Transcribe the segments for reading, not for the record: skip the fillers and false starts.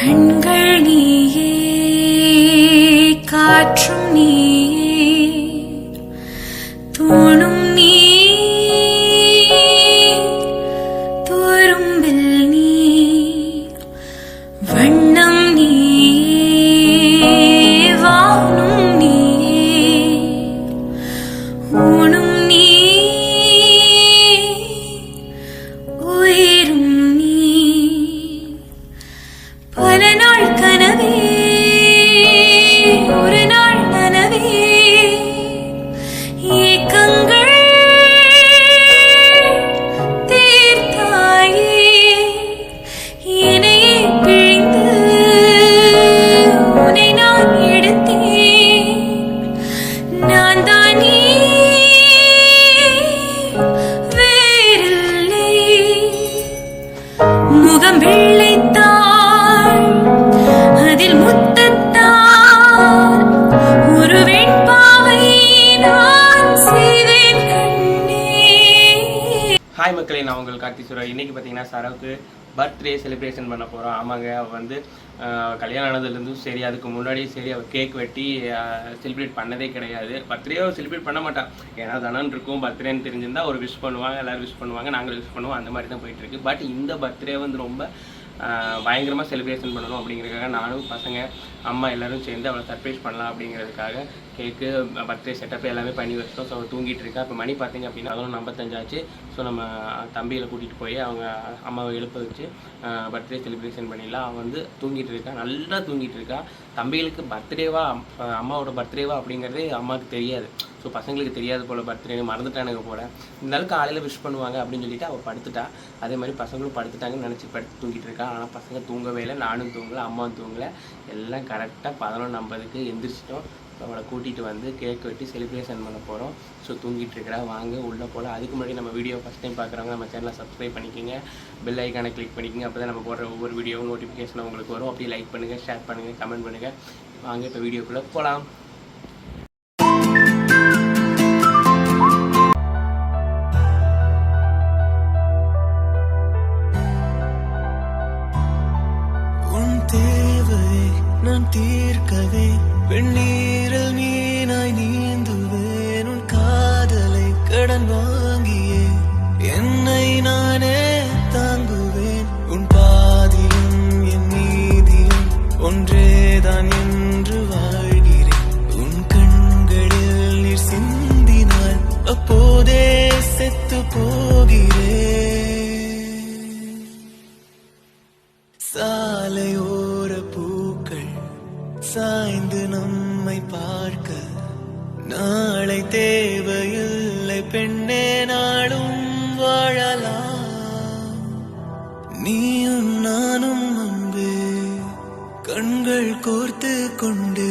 கண்கள் நீயே, காற்றும் நீயே, தூணும் நீ, துரும்பில் நீ, வண்ணம் நீயே, வானும் நீயே, ஊனும் நீ, உயிரும் நீ. பல நாள் கனவே, ஒரு நாள் நனவே, ஏக்கங்கள் தீர்த்தாயே, என்னையே பிழிந்து உன்னை நான் எடுத்தேன். நான் தான் நீ, வேறில்லை. முகம் வெள்ளைத்தாள், அதில் முத்தத்தால் ஒரு வெண்பாவை நான் செய்வேன் கண்ணே. ஹாய் மக்களே, நான் உங்கள் கார்த்தி சுரா. இன்றைக்கி பார்த்தீங்கன்னா சரவுக்கு பர்த்டே செலிப்ரேஷன் பண்ண போகிறோம். ஆமாங்க, அவள் வந்து கல்யாணம் ஆனதுலேருந்தும் சரி, அதுக்கு முன்னாடியும் சரி, அவள் கேக் வெட்டி செலிப்ரேட் பண்ணதே கிடையாது. பர்த்டே செலிப்ரேட் பண்ண மாட்டான். ஏன்னா தனன் இருக்கும், பர்த்டேன்னு தெரிஞ்சிருந்தால் ஒரு விஷ் பண்ணுவாங்க, எல்லோரும் விஷ் பண்ணுவாங்க, நாங்களும் விஷ் பண்ணுவோம். அந்த மாதிரி தான் போயிட்டுருக்கு. பட் இந்த பர்த்டே வந்து ரொம்ப பயங்கரமாக செலிப்ரேஷன் பண்ணணும் அப்படிங்கிறதுக்காக நானும் பசங்க அம்மா எல்லோரும் சேர்ந்து அவளை சர்ப்ரைஸ் பண்ணலாம் அப்படிங்கிறதுக்காக கேக்கு பர்த்டே செட்டப் எல்லாமே பண்ணி வச்சிட்டோம். ஸோ அவள் தூங்கிட்டு இருக்கா. இப்போ மணி பார்த்தீங்க அப்படின்னா அதுவும் 55 ஆச்சு. ஸோ நம்ம தம்பியில் கூட்டிகிட்டு போய் அவங்க அம்மாவை எழுப்ப வச்சு பர்த்டே செலிப்ரேஷன் பண்ணிடலாம். அவன் வந்து தூங்கிட்டு இருக்கா, நல்லா தூங்கிட்டு இருக்கா. தம்பிகளுக்கு பர்த்டேவா, அம்மாவோட பர்த்டேவா அப்படிங்கிறதே அம்மாவுக்கு தெரியாது. ஸோ பசங்களுக்கு தெரியாது போல், பர்த்டே மறந்துட்டானுங்க போல். இருந்தாலும் காலையில் விஷ் பண்ணுவாங்க அப்படின்னு சொல்லிட்டு அவள் படுத்துட்டா. அதே மாதிரி பசங்களும் படுத்துட்டாங்கன்னு நினச்சி படுத்து தூங்கிட்டு இருக்கா. ஆனால் பசங்க தூங்கவே இல்லை, நானும் தூங்கலை, அம்மாவும் தூங்கலை. எல்லாம் கரெக்டாக 11:50க்கு எந்திரிச்சிட்டோம். அவளை கூட்டிகிட்டு வந்து கேக் வெட்டி செலிப்ரேஷன் பண்ண போகிறோம். ஸோ தூங்கிட்டு இருக்கிறா, வாங்க உள்ளே போகலாம். அதுக்கு முன்னாடி நம்ம வீடியோ ஃபஸ்ட் டைம் பார்க்குறவங்க நம்ம சேனலை சப்ஸ்கிரைப் பண்ணிக்கோங்க, பெல் ஐக்கானை கிளிக் பண்ணிக்கோங்க. அப்போ தான் நம்ம போடுற ஒவ்வொரு வீடியோவும் நோட்டிஃபிகேஷன் உங்களுக்கு வரும். அப்படியே லைக் பண்ணுங்கள், ஷேர் பண்ணுங்கள், கமெண்ட் பண்ணுங்கள். வாங்க இப்போ வீடியோக்குள்ளே போகலாம். நான் தீர்க்கவே வெண்ணீரில் மீனாய் நீந்துவேன். உன் காதலை கடன் வாங்கியே என்னை நானே தாங்குவேன். உன் பாதியும் என் நீதியும் ஒன்றேதான் என்று வாழ்கிறேன். உன் கண்களில் நீர் சிந்தினால் அப்போதே செத்து போகிறேன். சாலையோர பூக்கள் சாய்ந்து நம்மை பார்க்க நாளை தேவையில்லை பெண்ணே, நாளும் வாழலாம். நீயும் நானும் அன்பே கண்கள் கோர்த்து கொண்டு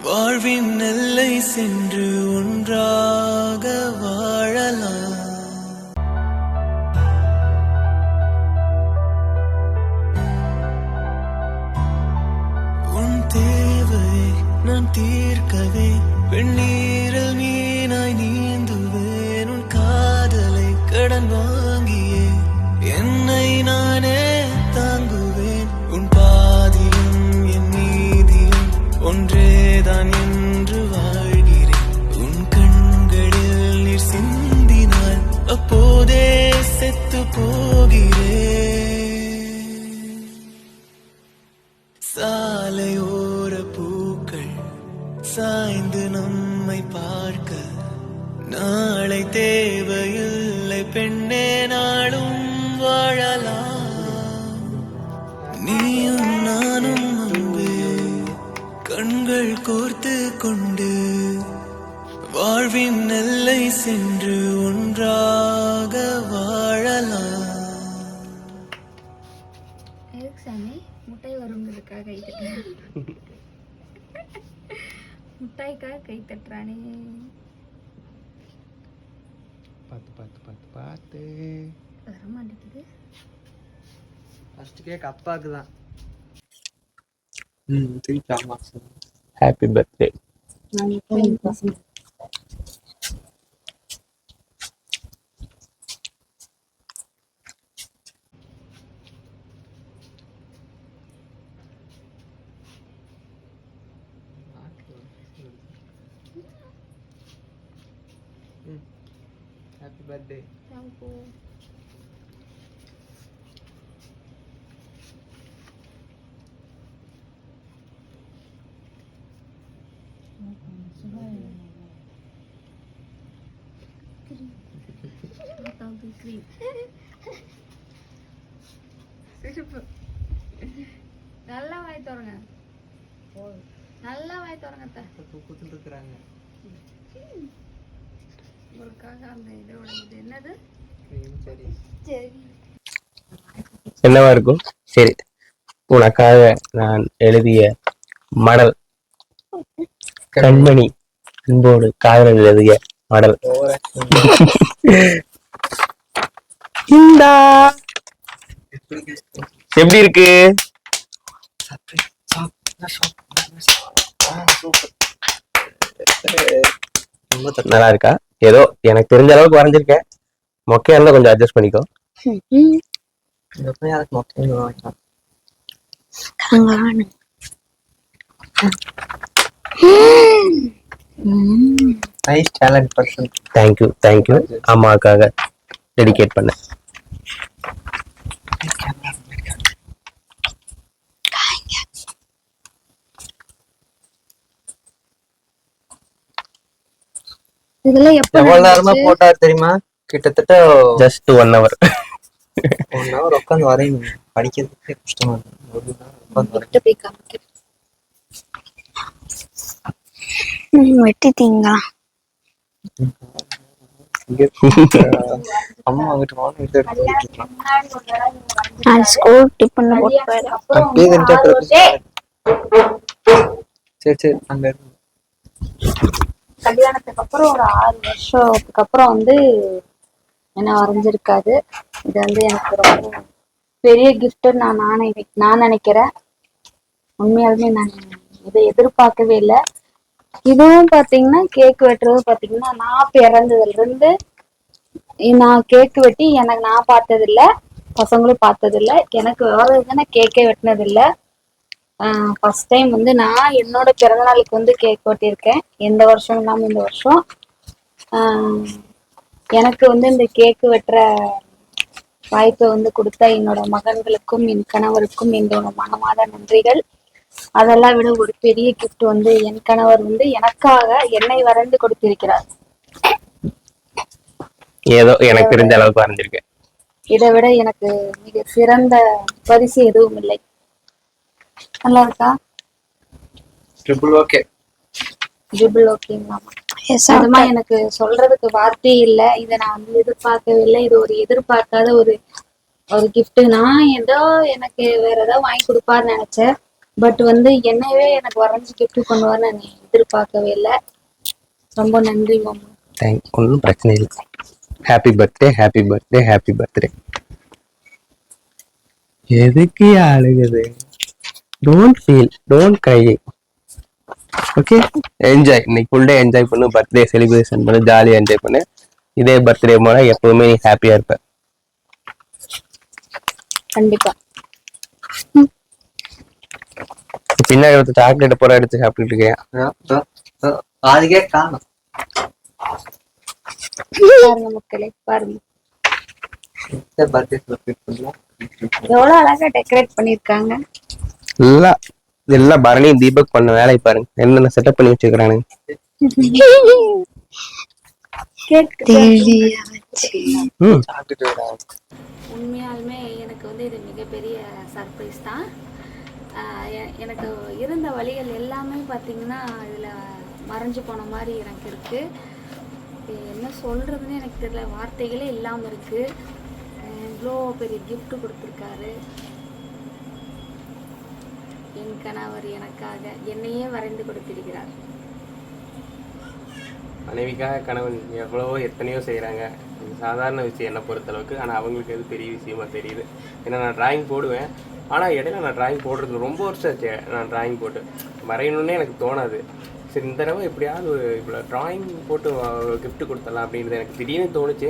வாழ்வின் எல்லை சென்று ஒன்றாக வாழலாம். நான் தீர்க்கவே வெண்ணீரில் மீனாய் நீந்துவேன். உன் காதலை கடன் வாங்கியே என்னை நானே தாங்குவேன். உன் பாதியும் என் நீதியும் ஒன்றேதான் என்று வாழ்கிறேன். உன் கண்களில் நீர் சிந்தினால் அப்போதே செத்து போகிறேன். சாலையோர பூக்கள் சாய்ந்து நம்மை பார்க்க நாளை தேவையில்லை பெண்ணே, நாளும் வாழலாம். நீயும் நானும் அன்பே கண்கள் கோர்த்து கொண்டு வாழ்வின் எல்லை சென்று ஒன்றாக வாழலாம். சாமி முட்டாய் வருங்கிறதுக்காக கை தட்டுறேன். முட்டாய்க்காக கை தட்டுறானே. பார்த்து பார்த்து பார்த்து பார்த்து வர மாட்டேங்குது. ஃபர்ஸ்ட் கேக் அப்பாவுக்கு தான். திருச்சாமா ஹாப்பி பர்த்டே. பர்த்டே. தேங்க்யூ. சிரிப்பு. நல்லா வாய் தரங்க, நல்லா வாய் தரங்க. கூப்பிட்டு இருக்கிறாங்க. உங்களுக்காக அந்த இதோட இது என்னது? சரி சரி. என்னவா இருக்கும்? சரி, உனக்காக நான் எழுதிய மடல், கண்மணி அன்போடு காதல் எழுதிய மடல். இந்தா எப்படி இருக்கு? நல்லா இருக்கா? ஏதோ எனக்கு தெரிஞ்ச அளவுக்கு வரைஞ்சிருக்கேன். மொக்கையா இருந்தா கொஞ்சம் அட்ஜஸ்ட் பண்ணிக்கோ. Nice talent person. Thank you thank you. அம்மாவுக்காக டெடிகேட் பண்ணேன். இதெல்லாம் எப்ப எவ்வளவு நேரமா போட்டா தெரியுமா? கிட்டத்தட்ட ஜஸ்ட் 1 hour. 1 hour உட்காந்து வரையணும். படிக்கிறதுக்கே கஷ்டமா இருக்கு. 1 hour உட்காந்து வரையணும். போய் காமிக்கிறேன். வெட்டிட்டீங்களா? அம்மா அங்கிட்டு வாங்க, இதை எடுத்துட்டு இருக்கலாம். நான் ஸ்கூல் டிஃபன்ல போட்டு போயிடுறேன். அப்படியே தின்னுட்டு அப்புறம் சரி சரி அங்க இருக்கு. கல்யாணத்துக்கு அப்புறம் ஒரு 6 வருஷத்துக்கு அப்புறம் வந்து என்ன வரைஞ்சிருக்காது. இது வந்து எனக்கு ரொம்ப பெரிய கிஃப்ட் நான் நினைக்கிறேன். உண்மையாலுமே நான் இதை எதிர்பார்க்கவே இல்லை. இதுவும் பாத்தீங்கன்னா கேக் வெட்டுறது பாத்தீங்கன்னா நான் பிறந்ததுல இருந்து நான் கேக் வெட்டி நான் பார்த்தது இல்ல, பசங்களும் பார்த்தது இல்ல. எனக்கு வேற கேக்கே வெட்டினது இல்ல. ஃபர்ஸ்ட் டைம் வந்து நான் என்னோட பிறந்த நாளுக்கு வந்து கேக் வெட்டியிருக்கேன். எந்த வருஷம் இல்லாம இந்த வருஷம் எனக்கு வந்து இந்த கேக்கு வெட்டுற வாய்ப்பை வந்து கொடுத்த என்னோட மகன்களுக்கும் என் கணவருக்கும் என்னோட மனமாத நன்றிகள். அதெல்லாம் விட ஒரு பெரிய கிஃப்ட் வந்து என் கணவர் வந்து எனக்காக என்னை வரைந்து கொடுத்திருக்கிறார். ஏதோ எனக்கு தெரிஞ்ச அளவுக்கு வரைஞ்சிருக்கேன். இதை விட எனக்கு மிக சிறந்த பரிசு எதுவும் இல்லை. நல்லா இருக்கா? Triple okay. ட்ரிபிள் ஓகேங்களா? நிஜமா எனக்கு சொல்றதுக்கு வார்த்தையே இல்லை. இதை நான் வந்து எதிர்பார்க்கவே இல்லை. இது ஒரு எதிர்பார்க்காத ஒரு கிஃப்ட். நான் ஏதோ எனக்கு வேற ஏதாவது வாங்கி கொடுப்பாருன்னு நினைச்சேன். பட் வந்து என்னவே எனக்கு வரைஞ்சி கிஃப்ட் பண்ணுவார்னு நான் எதிர்பார்க்கவே இல்லை. ரொம்ப நன்றி மாமா. தேங்க். ஒன்றும் பிரச்சனை இல்லை. Happy birthday, happy birthday, happy birthday. எதுக்கு அழுகுது? Don't feel, don't cry. Okay, enjoy. இன்னைக்கு ஃபுல் டே என்ஜாய் பண்ணு. பர்த்டே செலிப்ரேஷன் பண்ணு, ஜாலியாக என்ஜாய் பண்ணு. இதே பர்த்டே போனா எப்பவுமே நீ ஹாப்பியா இருப்ப. கண்டிப்பா. பின்னாடி ஒரு சாக்லேட் போற எடுத்து சாப்பிட்டுட்டு இருக்கேன். அதுக்கே காணும். பாருங்க மக்களே, பாருங்க பர்த்டே செலிப்ரேட் பண்ணலாம். எவ்வளவு அழகா டெக்கரேட் பண்ணிருக்காங்க. எல்லாம் பரணி தீபக் பண்ண வேலை பாருங்க, என்னென்ன செட்டப் பண்ணி வச்சிருக்கானுங்க. உண்மையாலுமே எனக்கு வந்து இது மிகப்பெரிய சர்ப்ரைஸ் தான். எனக்கு இருந்த வழிகள் எல்லாமே பார்த்தீங்கன்னா இதில் மறைஞ்சு போன மாதிரி எனக்கு இருக்கு. என்ன சொல்றதுன்னு எனக்கு தெரியல, வார்த்தைகளே இல்லாமல் இருக்கு. இவ்வளோ பெரிய கிஃப்ட் கொடுத்துருக்காரு என் கணவர். எனக்காக என்னையே வரைந்து கொடுத்திருக்கிறார். மனைவிக்காக கணவன் எத்தனையோ செய்கிறாங்க. இது சாதாரண விஷயம் என்னை பொறுத்தளவுக்கு. ஆனால் அவங்களுக்கு எது பெரிய விஷயமா தெரியுது. ஏன்னா நான் டிராயிங் போடுவேன், ஆனால் இடையில நான் டிராயிங் போடுறது ரொம்ப வருஷம் ஆச்சு. நான் டிராயிங் போட்டு வரையணுன்னே எனக்கு தோணாது. சரி, இந்த தடவை எப்படியாவது இவ்வளோ டிராயிங் போட்டு கிஃப்ட் கொடுத்தலாம் அப்படின்றது எனக்கு திடீர்னு தோணுச்சு.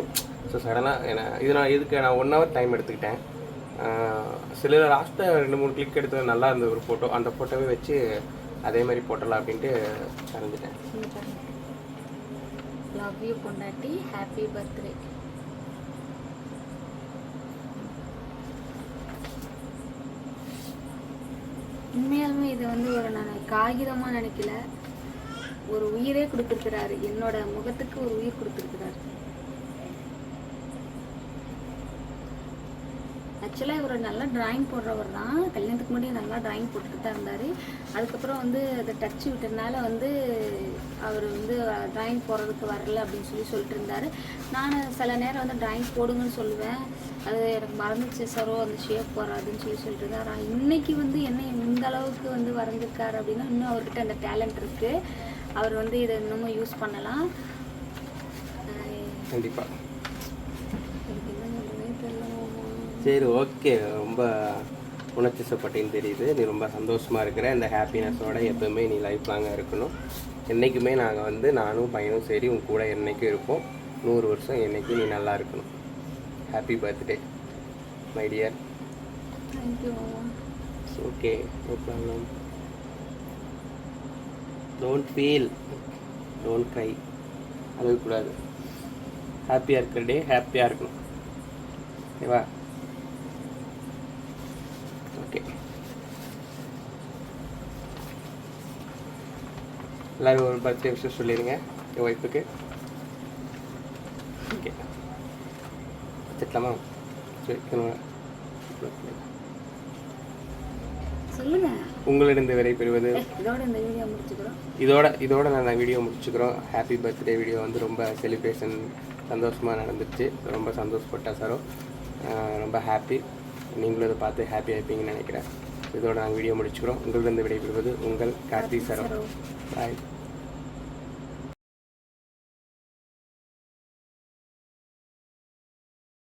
ஸோ சடனாக நான் 1 hour டைம் எடுத்துக்கிட்டேன். சில லாஸ்ட்டாக 2-3 கிளிக் எடுத்தது நல்லா இருந்தது ஒரு ஃபோட்டோ. அந்த ஃபோட்டோவே வச்சு அதே மாதிரி போட்டலாம் அப்படின்ட்டு வரைஞ்சிட்டேன். லவ் யூ பொண்டாட்டி, ஹாப்பி பர்த்டே. உண்மையாலுமே இது வந்து ஒரு நான் காகிதமா நினைக்கல, ஒரு உயிரே கொடுத்துருக்கிறாரு. என்னோட முகத்துக்கு ஒரு உயிர் கொடுத்துருக்கிறாரு. ஆக்சுவலாக இவர் நல்லா டிராயிங் போடுறவர் தான். கல்யாணத்துக்கு முன்னாடி நல்லா டிராயிங் போட்டுட்டு தான் இருந்தார். அதுக்கப்புறம் வந்து அதை டச்சு விட்டதுனால வந்து அவர் வந்து டிராயிங் போடுறதுக்கு வரல அப்படின்னு சொல்லிட்டு இருந்தார். நான் சில நேரம் வந்து டிராயிங் போடுங்கன்னு சொல்லுவேன். அது எனக்கு மறந்துச்சு சரோ, அந்த ஷேப் வராதுன்னு சொல்லிட்டு இருந்தார். ஆனால் இன்னைக்கு வந்து என்ன இந்த அளவுக்கு வந்து வரைஞ்சிருக்காரு அப்படின்னா இன்னும் அவர்கிட்ட அந்த டேலண்ட் இருக்குது. அவர் வந்து இதை இன்னமும் யூஸ் பண்ணலாம். கண்டிப்பாக. எனக்கு என்ன சொல்கிறதே தெரியல. சரி, ஓகே. ரொம்ப உணர்ச்சிசப்பட்டேன்னு தெரியுது. நீ ரொம்ப சந்தோஷமாக இருக்கிற. இந்த ஹாப்பினஸோட எப்போவுமே நீ லைஃப் லாங்காக இருக்கணும். என்றைக்குமே நாங்கள் வந்து நானும் பையனும் சரி உன் கூட என்றைக்கும் இருப்போம். 100 வருஷம் என்றைக்கும் நீ நல்லா இருக்கணும். Happy birthday my dear. Thank you. Okay, no problem. Don't feel, don't cry. அழகக்கூடாது. ஹாப்பியாக இருக்கிற டே ஹாப்பியாக இருக்கணும். ஓகேவா? ஓகே, எல்லோரும் ஒரு பர்த்டே விஷயம் சொல்லிடுங்க என் ஒய்ஃபுக்கு. ஓகே, வச்சுக்கலாமா? சரி, சொல்லுங்க. உங்களிடம் விடைபெறுவது இதோட இந்த வீடியோ முடிச்சுக்கிறோம். இதோட நான் வீடியோ முடிச்சுக்கிறோம். ஹாப்பி பர்த்டே வீடியோ வந்து ரொம்ப செலிப்ரேஷன் சந்தோஷமாக நடந்துச்சு. ரொம்ப சந்தோஷப்பட்டா சரோ. ரொம்ப ஹாப்பி. நீங்களும் இதை பார்த்து ஹாப்பி ஆகிப்பீங்கன்னு நினைக்கிறேன். இதோட நாங்கள் வீடியோ முடிச்சுக்கிறோம். உங்களிடம் விடைபெறுவது உங்கள் கார்த்தி சரோ. பாய்.